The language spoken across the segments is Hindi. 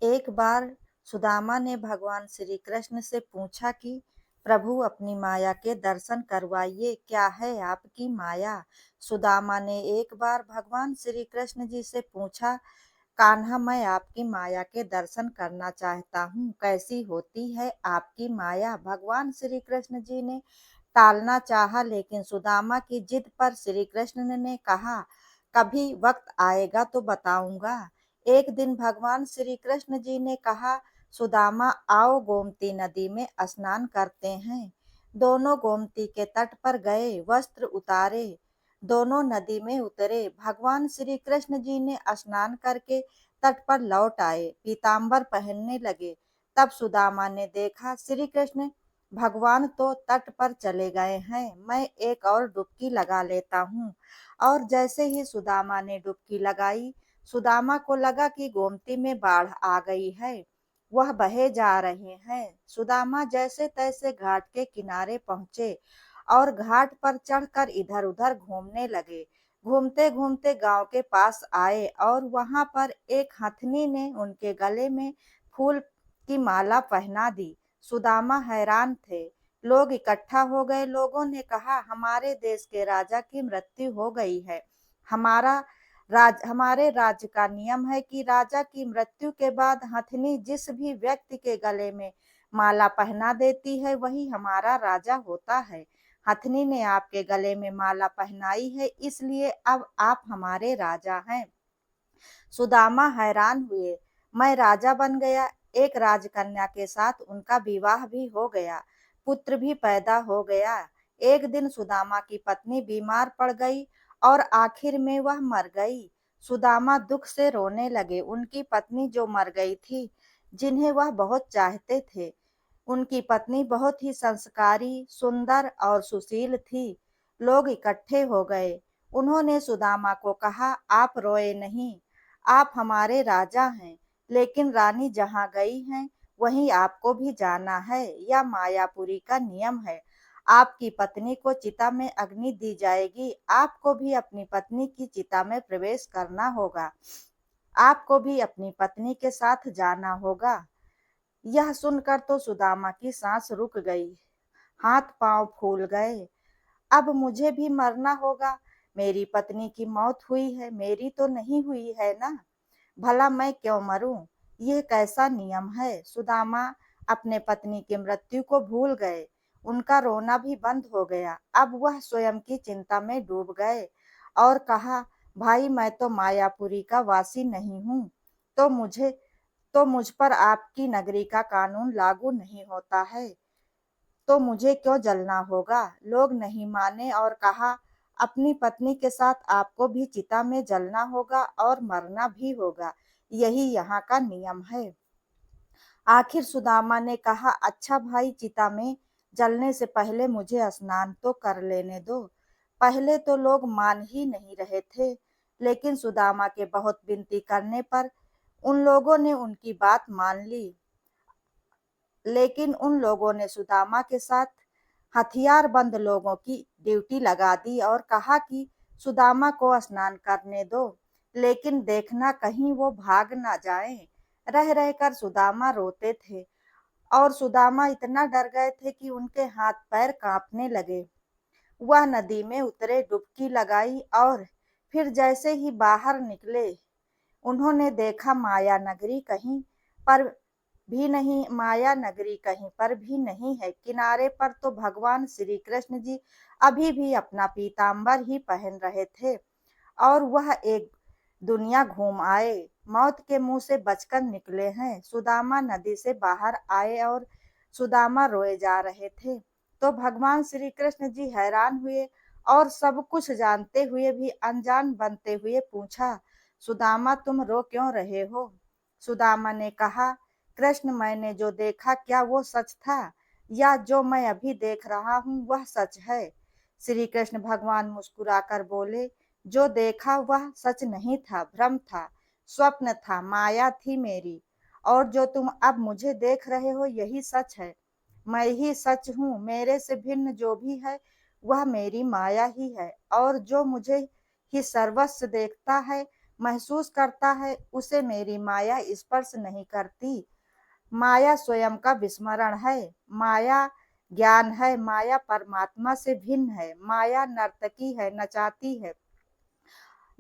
एक बार सुदामा ने भगवान श्री कृष्ण से पूछा कि प्रभु अपनी माया के दर्शन करवाइए, क्या है आपकी माया। सुदामा ने एक बार भगवान श्री कृष्ण जी से पूछा, कान्हा मैं आपकी माया के दर्शन करना चाहता हूँ, कैसी होती है आपकी माया। भगवान श्री कृष्ण जी ने टालना चाहा, लेकिन सुदामा की जिद पर श्री कृष्ण ने कहा, कभी वक्त आएगा तो बताऊंगा। एक दिन भगवान श्री कृष्ण जी ने कहा, सुदामा आओ गोमती नदी में स्नान करते हैं। दोनों गोमती के तट पर गए, वस्त्र उतारे, दोनों नदी में उतरे। भगवान श्री कृष्ण जी ने स्नान करके तट पर लौट आए, पीताम्बर पहनने लगे। तब सुदामा ने देखा, श्री कृष्ण भगवान तो तट पर चले गए हैं, मैं एक और डुबकी लगा लेता हूँ। और जैसे ही सुदामा ने डुबकी लगाई, सुदामा को लगा कि गोमती में बाढ़ आ गई है, वह बहे जा रहे हैं। सुदामा जैसे तैसे घाट के किनारे पहुंचे और घाट पर चढ़कर इधर उधर घूमने लगे। घूमते घूमते गांव के पास आए और वहां पर एक हथनी ने उनके गले में फूल की माला पहना दी। सुदामा हैरान थे। लोग इकट्ठा हो गए। लोगों ने कहा, हमारे देश के राजा की मृत्यु हो गई है। हमारे राज्य का नियम है कि राजा की मृत्यु के बाद हथनी जिस भी व्यक्ति के गले में माला पहना देती है, वही हमारा राजा होता है। हथनी ने आपके गले में माला पहनाई है, इसलिए अब आप हमारे राजा हैं। सुदामा हैरान हुए। मैं राजा बन गया। एक राजकन्या के साथ उनका विवाह भी हो गया, पुत्र भी पैदा हो गया। एक दिन सुदामा की पत्नी बीमार पड़ गई और आखिर में वह मर गई। सुदामा दुख से रोने लगे। उनकी पत्नी जो मर गई थी, जिन्हें वह बहुत चाहते थे, उनकी पत्नी बहुत ही संस्कारी, सुंदर और सुशील थी। लोग इकट्ठे हो गए। उन्होंने सुदामा को कहा, आप रोए नहीं, आप हमारे राजा हैं, लेकिन रानी जहाँ गई हैं, वहीं आपको भी जाना है। यह मायापुरी का नियम है। आपकी पत्नी को चिता में अग्नि दी जाएगी, आपको भी अपनी पत्नी की चिता में प्रवेश करना होगा। आपको भी अपनी पत्नी के साथ जाना होगा। यह सुनकर तो सुदामा की सांस रुक गई, हाथ पांव फूल गए। अब मुझे भी मरना होगा। मेरी पत्नी की मौत हुई है, मेरी तो नहीं हुई है ना। भला मैं क्यों मरूं? यह कैसा नियम है? सुदामा अपने पत्नी की मृत्यु को भूल गए। उनका रोना भी बंद हो गया। अब वह स्वयं की चिंता में डूब गए और कहा, भाई मैं तो मायापुरी का वासी नहीं हूँ, तो मुझे तो मुझ पर आपकी नगरी का कानून लागू नहीं होता है, तो मुझे क्यों जलना होगा। लोग नहीं माने और कहा, अपनी पत्नी के साथ आपको भी चिता में जलना होगा और मरना भी होगा, यही यहाँ का नियम है। आखिर सुदामा ने कहा, अच्छा भाई, चिता में जलने से पहले मुझे स्नान तो कर लेने दो। पहले तो लोग मान ही नहीं रहे थे, लेकिन सुदामा के बहुत विनती करने पर उन लोगों ने उनकी बात मान ली। लेकिन उन लोगों ने सुदामा के साथ हथियारबंद लोगों की ड्यूटी लगा दी और कहा कि सुदामा को स्नान करने दो, लेकिन देखना कहीं वो भाग ना जाएं। रह रहकर सुदामा रोते थे और सुदामा इतना डर गए थे कि उनके हाथ पैर कांपने लगे। वह नदी में उतरे, डुबकी लगाई और फिर जैसे ही बाहर निकले, उन्होंने देखा माया नगरी कहीं पर भी नहीं है। किनारे पर तो भगवान श्री कृष्ण जी अभी भी अपना पीताम्बर ही पहन रहे थे और वह एक दुनिया घूम आए, मौत के मुंह से बचकर निकले हैं। सुदामा नदी से बाहर आए और सुदामा रोए जा रहे थे, तो भगवान श्री कृष्ण जी हैरान हुए और सब कुछ जानते हुए भी अनजान बनते हुए पूछा, सुदामा तुम रो क्यों रहे हो। सुदामा ने कहा, कृष्ण मैंने जो देखा क्या वो सच था, या जो मैं अभी देख रहा हूँ वह सच है। श्री कृष्ण भगवान मुस्कुराकर बोले, जो देखा वह सच नहीं था, भ्रम था, स्वप्न था, माया थी मेरी। और जो तुम अब मुझे देख रहे हो यही सच है। मैं ही सच हूँ, मेरे से भिन्न जो भी है वह मेरी माया ही है। और जो मुझे ही सर्वस्व देखता है, महसूस करता है, उसे मेरी माया स्पर्श नहीं करती। माया स्वयं का विस्मरण है, माया ज्ञान है, माया परमात्मा से भिन्न है। माया नर्तकी है, नचाती है,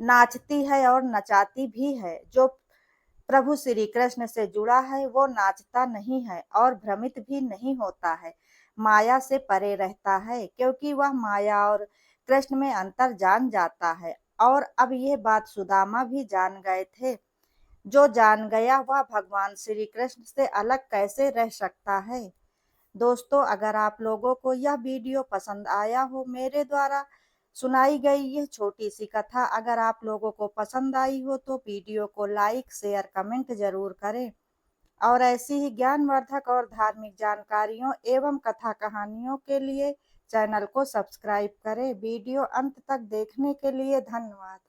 नाचती है और नचाती भी है। जो प्रभु श्री कृष्ण से जुड़ा है वो नाचता नहीं है और भ्रमित भी नहीं होता है, माया से परे रहता है, क्योंकि वह माया और कृष्ण में अंतर जान जाता है। और अब ये बात सुदामा भी जान गए थे। जो जान गया वह भगवान श्री कृष्ण से अलग कैसे रह सकता है। दोस्तों, अगर आप लोगों को यह वीडियो पसंद आया हो, मेरे द्वारा सुनाई गई यह छोटी सी कथा अगर आप लोगों को पसंद आई हो, तो वीडियो को लाइक, शेयर, कमेंट जरूर करें। और ऐसी ही ज्ञानवर्धक और धार्मिक जानकारियों एवं कथा कहानियों के लिए चैनल को सब्सक्राइब करें। वीडियो अंत तक देखने के लिए धन्यवाद।